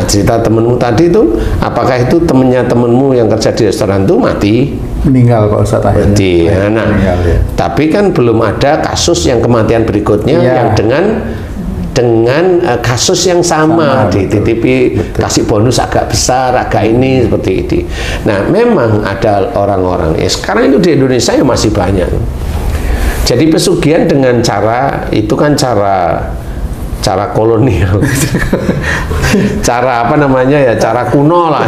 cerita temenmu tadi itu, apakah itu temennya temenmu yang kerja di restoran itu mati? Meninggal Pak Ustadz akhirnya. Mati. Nah, meninggal, ya. Tapi kan belum ada kasus yang kematian berikutnya yang dengan kasus yang sama dititipi, kasih bonus agak besar, agak ini seperti ini. Nah, memang ada orang-orang sekarang itu di Indonesia ya masih banyak. Jadi pesugihan dengan cara itu kan cara kolonial, cara apa namanya ya, cara kuno lah,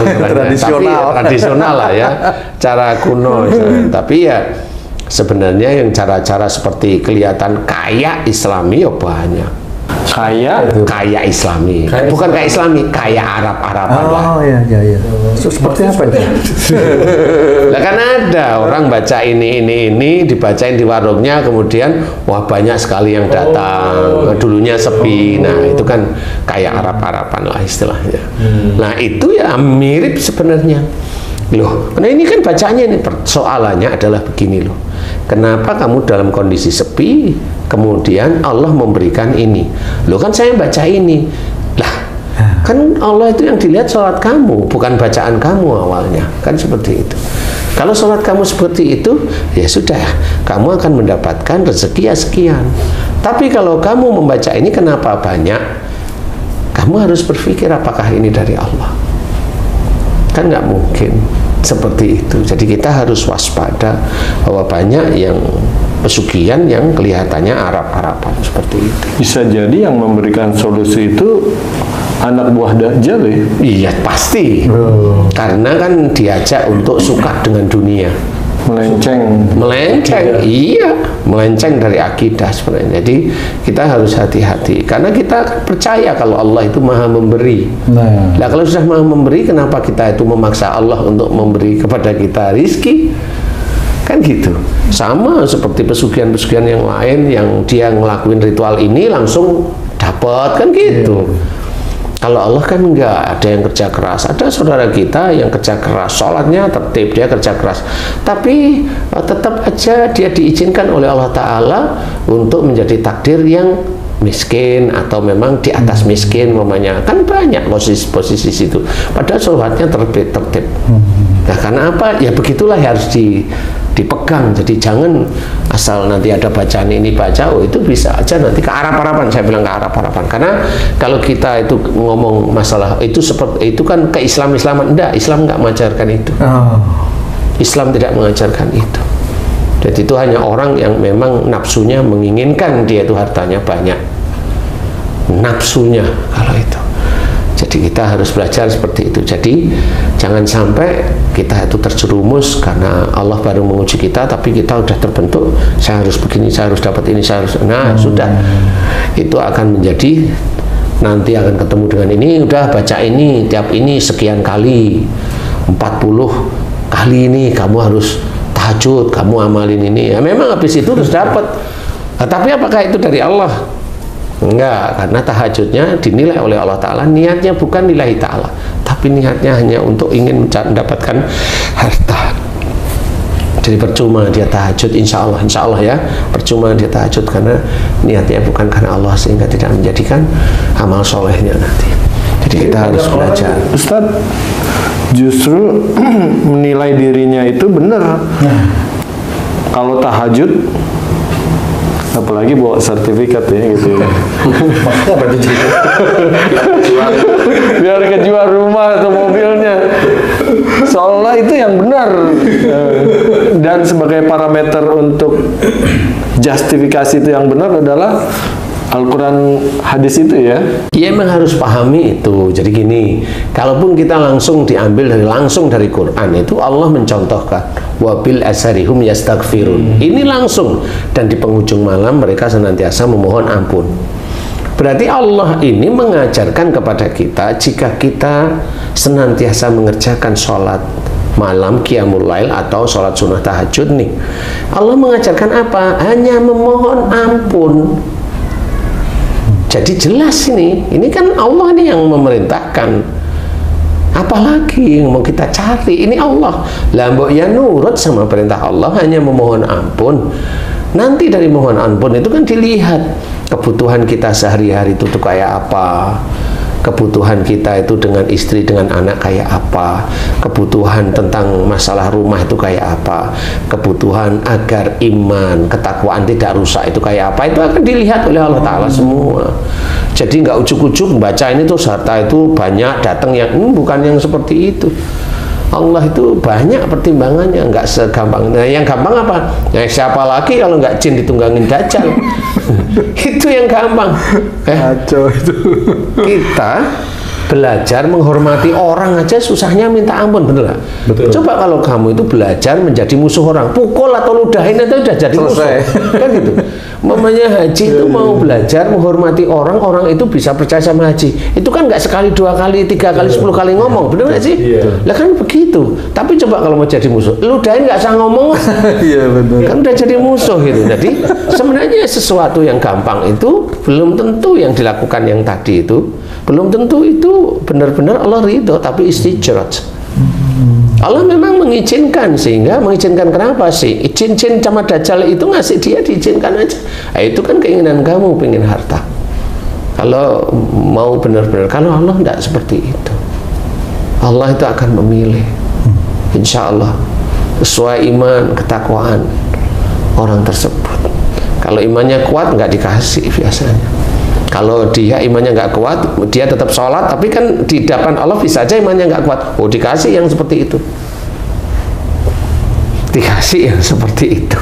tradisional lah ya, cara kuno. Tapi ya sebenarnya yang cara-cara seperti kelihatan kaya Islami ya banyak. Kaya Islami, bukan kaya Islami, kaya Arab-Araban lah. Oh iya. Seperti apa itu? Lah kan ada orang baca ini dibacain di warungnya, kemudian wah banyak sekali yang datang, dulunya sepi. Nah itu kan kaya Arab-Araban lah istilahnya. Nah itu ya mirip sebenarnya. Loh, nah ini kan bacanya ini persoalannya adalah begini loh. Kenapa kamu dalam kondisi sepi, kemudian Allah memberikan ini? Loh kan saya baca ini. Lah, kan Allah itu yang dilihat sholat kamu, bukan bacaan kamu awalnya. Kan seperti itu. Kalau sholat kamu seperti itu, ya sudah, kamu akan mendapatkan rezeki sekian. Tapi kalau kamu membaca ini kenapa banyak? Kamu harus berpikir apakah ini dari Allah? Kan nggak mungkin seperti itu. Jadi kita harus waspada bahwa banyak yang pesugihan yang kelihatannya Arab-Araban seperti itu. Bisa jadi yang memberikan solusi itu anak buah Dajjal ya? Iya pasti. Karena kan diajak untuk suka dengan dunia. Melenceng, iya, melenceng dari akidah sebenarnya. Jadi kita harus hati-hati karena kita percaya kalau Allah itu maha memberi. Nah, kalau sudah maha memberi, kenapa kita itu memaksa Allah untuk memberi kepada kita rizki? Kan gitu. Sama seperti pesugihan-pesugihan yang lain yang dia ngelakuin ritual ini langsung dapat, kan gitu. Kalau Allah kan enggak, ada yang kerja keras. Ada saudara kita yang kerja keras, sholatnya tertib, dia kerja keras, tapi tetap aja dia diizinkan oleh Allah Ta'ala untuk menjadi takdir yang miskin atau memang di atas miskin mamanya. Kan banyak posisi situ, padahal sholatnya tertib. Nah karena apa? Ya begitulah harus dipegang. Jadi jangan asal nanti ada bacaan ini baca, oh itu bisa aja nanti ke Arab-Araban. Saya bilang ke Arab-Araban karena kalau kita itu ngomong masalah itu seperti itu kan ke Islaman, enggak, Islam enggak mengajarkan itu. Islam tidak mengajarkan itu. Jadi itu hanya orang yang memang nafsunya menginginkan dia itu hartanya banyak, nafsunya kalau itu. Jadi kita harus belajar seperti itu. Jadi jangan sampai kita itu terjerumus karena Allah baru menguji kita, tapi kita udah terbentuk, saya harus begini, saya harus dapat ini, saya harus, nah sudah, itu akan menjadi nanti akan ketemu dengan ini, udah baca ini, tiap ini sekian kali, 40 kali ini kamu harus tahajud, kamu amalin ini, ya memang habis itu terus dapat. Nah, tapi apakah itu dari Allah? Enggak, karena tahajudnya dinilai oleh Allah Ta'ala, niatnya bukan lillahi ta'ala, tapi niatnya hanya untuk ingin mendapatkan harta. Jadi percuma dia tahajud, insya Allah ya, percuma dia tahajud karena niatnya bukan karena Allah, sehingga tidak menjadikan amal solehnya nanti. Jadi kita harus belajar. Ustadz justru menilai dirinya itu benar. Kalau tahajud, apalagi bawa sertifikat ya gitu ya. Maksudnya apa itu? Biar kejual rumah atau mobilnya. Seolah itu yang benar. Dan sebagai parameter untuk justifikasi itu yang benar adalah Al-Quran, hadis itu ya. Iya memang harus pahami itu. Jadi gini, kalaupun kita langsung diambil langsung dari Quran, itu Allah mencontohkan wabil asharihum yastaghfirun. Ini langsung, dan di penghujung malam mereka senantiasa memohon ampun. Berarti Allah ini mengajarkan kepada kita, jika kita senantiasa mengerjakan sholat malam, qiyamul lail atau sholat sunnah tahajud nih, Allah mengajarkan apa? Hanya memohon ampun. Jadi jelas ini kan Allah nih yang memerintahkan. Apalagi yang mau kita cari? Ini Allah. Lah mbok ya nurut sama perintah Allah, hanya memohon ampun. Nanti dari mohon ampun itu kan dilihat kebutuhan kita sehari-hari itu tuh kayak apa. kebutuhan kita itu dengan istri, dengan anak kayak apa, kebutuhan tentang masalah rumah itu kayak apa, kebutuhan agar iman, ketakwaan tidak rusak itu kayak apa, itu akan dilihat oleh Allah Ta'ala semua. Jadi nggak ujuk-ujuk baca ini terus harta itu banyak datang, yang bukan yang seperti itu. Allah itu banyak pertimbangannya, nggak segampang. Nah, yang gampang apa? Nah, siapa lagi kalau nggak jin ditunggangin dajjal? Itu yang gampang. Kacau itu. Kita belajar menghormati orang aja susahnya minta ampun, bener gak? Betul. Coba kalau kamu itu belajar menjadi musuh orang, pukul atau ludahin itu udah jadi musuh. Kan gitu. Mamanya haji itu mau belajar menghormati orang, orang itu bisa percaya sama haji. Itu kan nggak sekali, 2 kali, 3 kali, 10 kali ngomong, bener nggak sih? Lah kan begitu. Tapi coba kalau mau jadi musuh, ludahin nggak usah ngomong. Iya betul. Kan udah jadi musuh gitu. Jadi sebenarnya sesuatu yang gampang itu belum tentu yang dilakukan yang tadi itu, belum tentu itu benar-benar Allah ridho, tapi istijraj. Allah memang mengizinkan, sehingga mengizinkan kenapa sih? Izin-izin sama dajjal itu ngasih dia, diizinkan aja. Nah, itu kan keinginan kamu, pengen harta. Kalau mau benar-benar, kalau Allah tidak seperti itu. Allah itu akan memilih. Insya Allah sesuai iman, ketakwaan orang tersebut. Kalau imannya kuat nggak dikasih biasanya. Kalau dia imannya nggak kuat, dia tetap sholat, tapi kan di depan Allah bisa aja imannya nggak kuat. Oh, dikasih yang seperti itu. Dikasih yang seperti itu.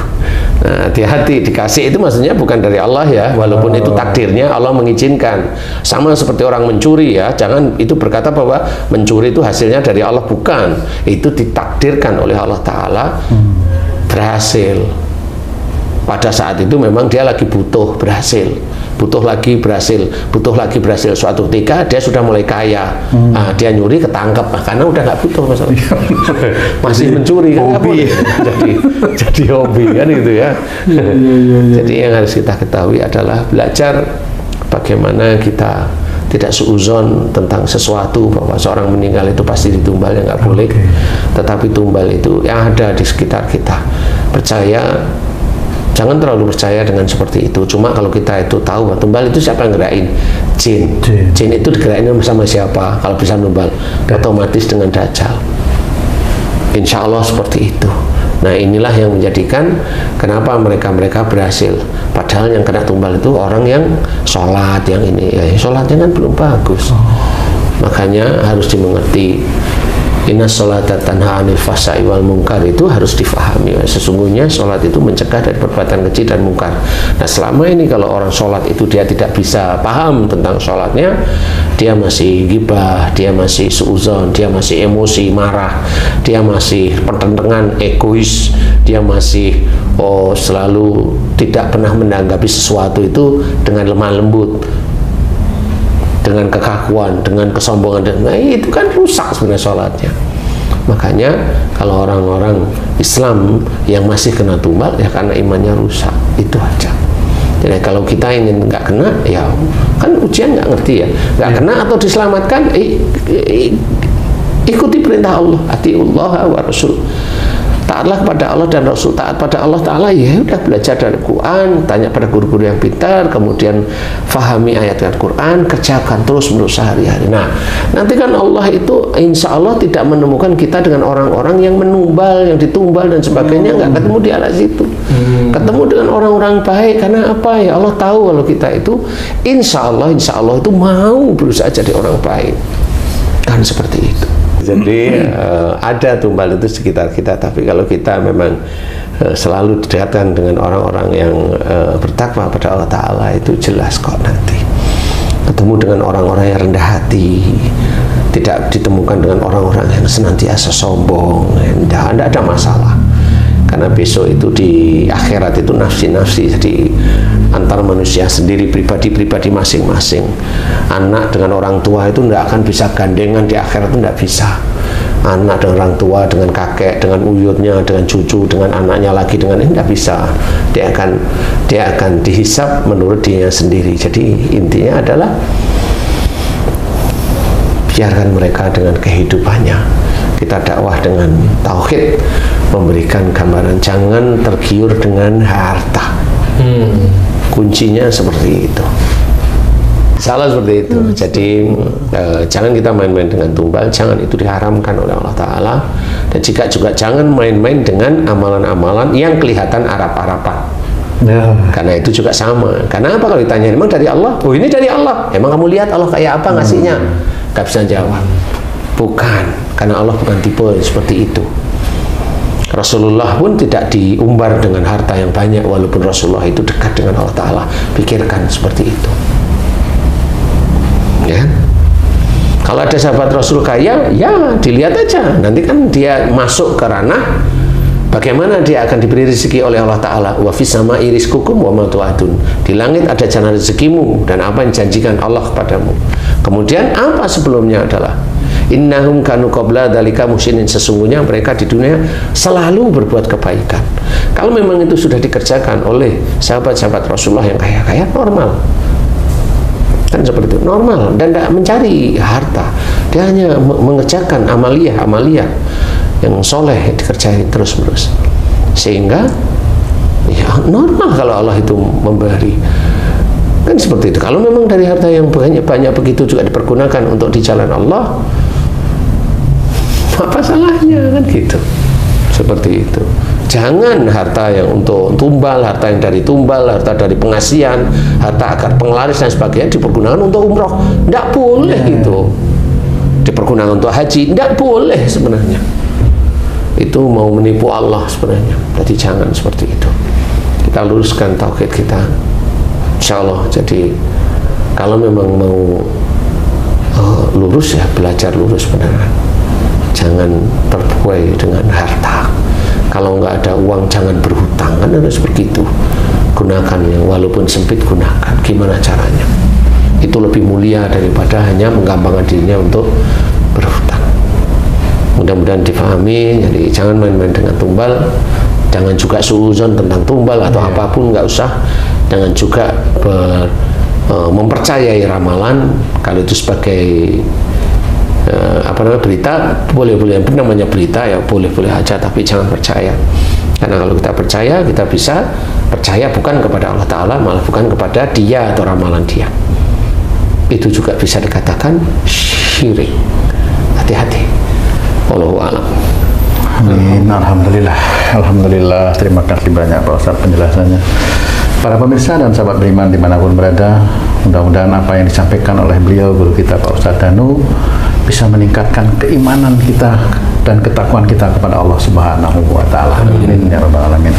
Nah, hati-hati, dikasih itu maksudnya bukan dari Allah ya, walaupun itu takdirnya Allah mengizinkan. Sama seperti orang mencuri ya, jangan itu berkata bahwa mencuri itu hasilnya dari Allah, bukan. Itu ditakdirkan oleh Allah Ta'ala berhasil. Pada saat itu memang dia lagi butuh, berhasil. Butuh lagi, berhasil. Butuh lagi, berhasil. Suatu ketika dia sudah mulai kaya. Nah, dia nyuri, ketangkep. Nah, karena udah nggak butuh masalah. Masih mencuri kan, hobi. Jadi hobi kan gitu ya. Jadi yang harus kita ketahui adalah belajar bagaimana kita tidak suuzon tentang sesuatu, bahwa seorang meninggal itu pasti ditumbal, ya nggak boleh. Tetapi tumbal itu yang ada di sekitar kita. Percaya, jangan terlalu percaya dengan seperti itu. Cuma kalau kita itu tahu bahwa tumbal itu siapa yang ngerain? Jin. Jin itu digerain sama siapa? Kalau bisa numbal, otomatis dengan dajjal. Insya Allah seperti itu. Nah, inilah yang menjadikan kenapa mereka berhasil. Padahal yang kena tumbal itu orang yang sholat, yang ini ya, sholatnya kan belum bagus. Makanya harus dimengerti. Inna sholata tanha 'anil fahsya'i wal munkar, itu harus difahami. Sesungguhnya sholat itu mencegah dari perbuatan keji dan mungkar. Nah, selama ini kalau orang sholat itu dia tidak bisa paham tentang sholatnya, dia masih gibah, dia masih suuzon, dia masih emosi, marah, dia masih pertentangan, egois, dia masih selalu tidak pernah menanggapi sesuatu itu dengan lemah lembut, dengan kekakuan, dengan kesombongan, dan nah, itu kan rusak sebenarnya sholatnya. Makanya kalau orang-orang Islam yang masih kena tumbal ya karena imannya rusak, itu aja. Jadi kalau kita ingin nggak kena, ya kan ujian nggak ngerti ya, nggak kena atau diselamatkan, ikuti perintah Allah, atiullah wa rasul. Taatlah kepada Allah dan Rasul. Taat pada Allah Ta'ala, ya udah belajar dari Quran, tanya pada guru-guru yang pintar, kemudian fahami ayat-ayat Quran, kerjakan terus menerus sehari-hari. Nah, nanti kan Allah itu insya Allah tidak menemukan kita dengan orang-orang yang menumbal, yang ditumbal dan sebagainya, nggak ketemu di arah situ. Ketemu dengan orang-orang baik. Karena apa ya, Allah tahu kalau kita itu insya Allah itu mau berusaha jadi orang baik. Kan seperti itu. Jadi ada tumbal itu sekitar kita, tapi kalau kita memang selalu didekatkan dengan orang-orang yang bertakwa pada Allah Ta'ala, itu jelas kok nanti ketemu dengan orang-orang yang rendah hati, tidak ditemukan dengan orang-orang yang senantiasa sombong. Tidak ada masalah, karena besok itu di akhirat itu nafsi-nafsi, jadi antar manusia sendiri, pribadi-pribadi masing-masing. Anak dengan orang tua itu tidak akan bisa gandengan di akhirat, itu tidak bisa. Anak dengan orang tua, dengan kakek, dengan uyutnya, dengan cucu, dengan anaknya lagi, dengan ini tidak bisa. Dia akan dihisap menurut dirinya sendiri. Jadi intinya adalah biarkan mereka dengan kehidupannya. Kita dakwah dengan tauhid, memberikan gambaran, jangan tergiur dengan harta. Kuncinya seperti itu. Salah seperti itu. Jadi jangan kita main-main dengan tumbal, jangan, itu diharamkan oleh Allah Ta'ala. Dan jika juga jangan main-main dengan amalan-amalan yang kelihatan Arab-Araban. Ya. Karena itu juga sama. Karena apa kalau ditanya, emang dari Allah? Oh, ini dari Allah. Emang kamu lihat Allah kayak apa ngasihnya? Gak bisa jawab. Bukan, karena Allah bukan tipe seperti itu. Rasulullah pun tidak diumbar dengan harta yang banyak, walaupun Rasulullah itu dekat dengan Allah Ta'ala. Pikirkan seperti itu. Ya. Kalau ada sahabat Rasul kaya, ya dilihat aja. Nanti kan dia masuk ke ranah bagaimana dia akan diberi rezeki oleh Allah Ta'ala. Wa fis sama'i rizqukum wa ma tu'adun. Di langit ada jalan rezekimu dan apa yang dijanjikan Allah kepadamu. Kemudian apa sebelumnya adalah innahum kanu qabla dzalika muhsinin, sesungguhnya mereka di dunia selalu berbuat kebaikan. Kalau memang itu sudah dikerjakan oleh sahabat-sahabat Rasulullah yang kaya-kaya, normal. Kan seperti itu, normal, dan tidak mencari harta. Dia hanya mengerjakan amalia yang soleh dikerjain terus-menerus, sehingga ya normal kalau Allah itu memberi. Kan seperti itu. Kalau memang dari harta yang banyak begitu juga dipergunakan untuk di jalan Allah, apa salahnya, kan gitu. Seperti itu. Jangan harta yang untuk tumbal, harta yang dari tumbal, harta dari pengasihan, harta agar penglaris dan sebagainya dipergunakan untuk umroh. Tidak boleh gitu. Dipergunakan untuk haji, tidak boleh sebenarnya. Itu mau menipu Allah sebenarnya. Jadi jangan seperti itu. Kita luruskan tauhid kita, insya Allah. Jadi kalau memang mau lurus, ya belajar lurus beneran. Jangan terbuai dengan harta. Kalau nggak ada uang, jangan berhutang, kan harus begitu. Gunakan yang walaupun sempit, gunakan. Gimana caranya? Itu lebih mulia daripada hanya menggampangkan dirinya untuk berhutang. Mudah-mudahan difahami. Jadi jangan main-main dengan tumbal. Jangan juga suuzon tentang tumbal atau apapun, nggak usah. Jangan juga mempercayai ramalan. Kalau itu sebagai berita, boleh-boleh, yang namanya berita ya boleh-boleh aja, tapi jangan percaya. Karena kalau kita percaya, kita bisa percaya bukan kepada Allah Ta'ala, malah bukan kepada dia atau ramalan dia. Itu juga bisa dikatakan syirik. Hati-hati. Wallahu a'lam. Amin. Alhamdulillah. Alhamdulillah. Terima kasih banyak Pak Ustaz penjelasannya. Para pemirsa dan sahabat beriman dimanapun berada, mudah-mudahan apa yang disampaikan oleh beliau, guru kita Pak Ustaz Danu, bisa meningkatkan keimanan kita dan ketakwaan kita kepada Allah Subhanahu wa Ta'ala. Amin ya rabbal alamin.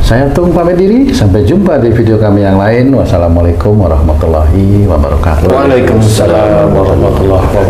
Saya Tung pamit diri, sampai jumpa di video kami yang lain. Wassalamualaikum warahmatullahi wabarakatuh. Waalaikumsalam warahmatullahi wabarakatuh.